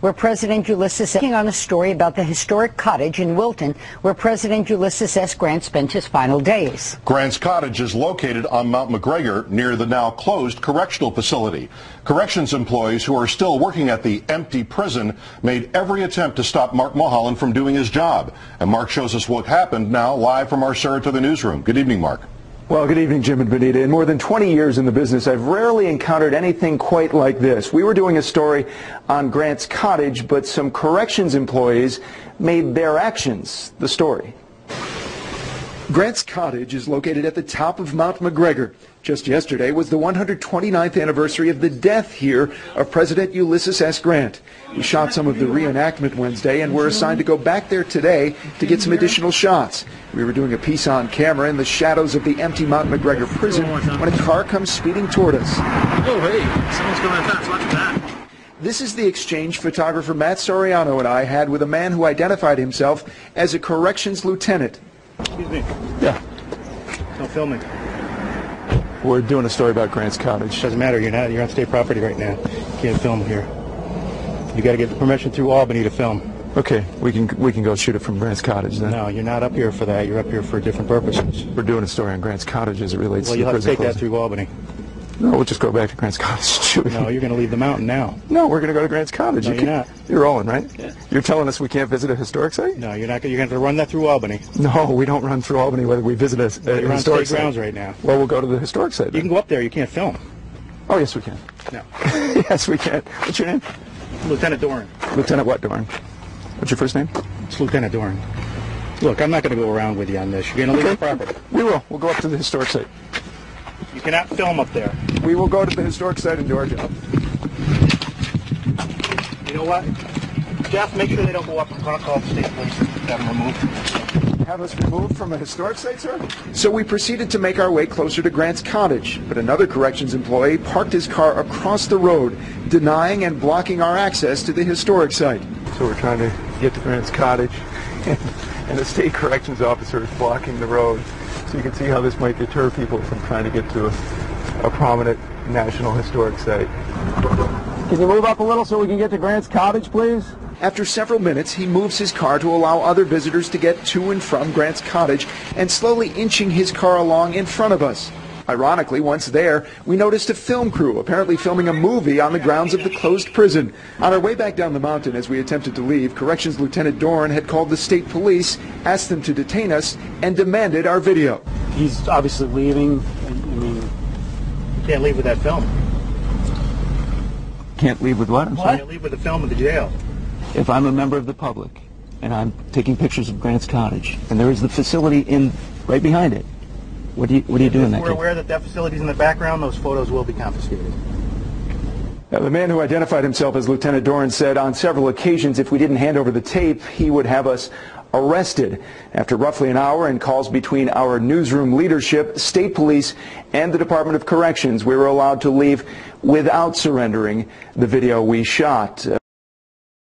where President Ulysses S. on a story about the historic cottage in Wilton, where President Ulysses S. Grant spent his final days. Grant's cottage is located on Mount McGregor near the now closed correctional facility. Corrections employees who are still working at the empty prison made every attempt to stop Mark Mulholland from doing his job. And Mark shows us what happened now live from our Saratoga newsroom. Good evening, Mark. Well, good evening, Jim and Benita. In more than 20 years in the business, I've rarely encountered anything quite like this. We were doing a story on Grant's cottage, but some corrections employees made their actions the story. Grant's cottage is located at the top of Mount McGregor. Just yesterday was the 129th anniversary of the death here of President Ulysses S. Grant. We shot some of the reenactment Wednesday and were assigned to go back there today to get some additional shots. We were doing a piece on camera in the shadows of the empty Mount McGregor prison when a car comes speeding toward us. Oh, hey, someone's coming fast. Watch that. This is the exchange photographer Matt Soriano and I had with a man who identified himself as a corrections lieutenant. Excuse me. Yeah. No filming. We're doing a story about Grant's cottage. Doesn't matter. You're on state property right now. You can't film here. You got to get the permission through Albany to film. Okay, we can go shoot it from Grant's cottage then. No, you're not up here for that. You're up here for different purposes. We're doing a story on Grant's cottage as it relates well, to the prison. Well, you'll have to take closing. that through Albany. No, we'll just go back to Grant's cottage and shoot it. No, you're going to leave the mountain now. No, we're going to go to Grant's cottage. No, you're not. You're rolling, right? Yeah. You're telling us we can't visit a historic site? No, you're not. You're going to run that through Albany. No, we don't run through Albany whether we visit a You're on historic state site. grounds right now. Well, we'll go to the historic site then. You can go up there. You can't film. Oh, yes, we can. No. Yes, we can. What's your name? Lieutenant Doran. Lieutenant what, Doran? What's your first name? It's Lieutenant Doran. Look, I'm not going to go around with you on this. You're going to leave the property. We will. We'll go up to the historic site. You cannot film up there. We will go to the historic site and do our job. You know what? Jeff, make sure they don't go up and call the state police and have them removed. Have us removed from a historic site, sir? So we proceeded to make our way closer to Grant's cottage, but another corrections employee parked his car across the road, denying and blocking our access to the historic site. So we're trying to get to Grant's cottage, and the state corrections officer is blocking the road. So you can see how this might deter people from trying to get to a prominent national historic site. Can you move up a little so we can get to Grant's cottage, please? After several minutes, he moves his car to allow other visitors to get to and from Grant's cottage and slowly inching his car along in front of us. Ironically, once there, we noticed a film crew apparently filming a movie on the grounds of the closed prison. On our way back down the mountain as we attempted to leave, Corrections Lieutenant Doran had called the state police, asked them to detain us, and demanded our video. He's obviously leaving. I mean, You can't leave with that film. Can't leave with what? I'm You sorry? can't leave with the film of the jail. If I'm a member of the public and I'm taking pictures of Grant's cottage and there is the facility right behind it, what do you do in that If we're case? aware that that facility's in the background, those photos will be confiscated. Now, the man who identified himself as Lieutenant Doran said on several occasions if we didn't hand over the tape, he would have us arrested. After roughly an hour and calls between our newsroom leadership, state police, and the Department of Corrections, we were allowed to leave without surrendering the video we shot.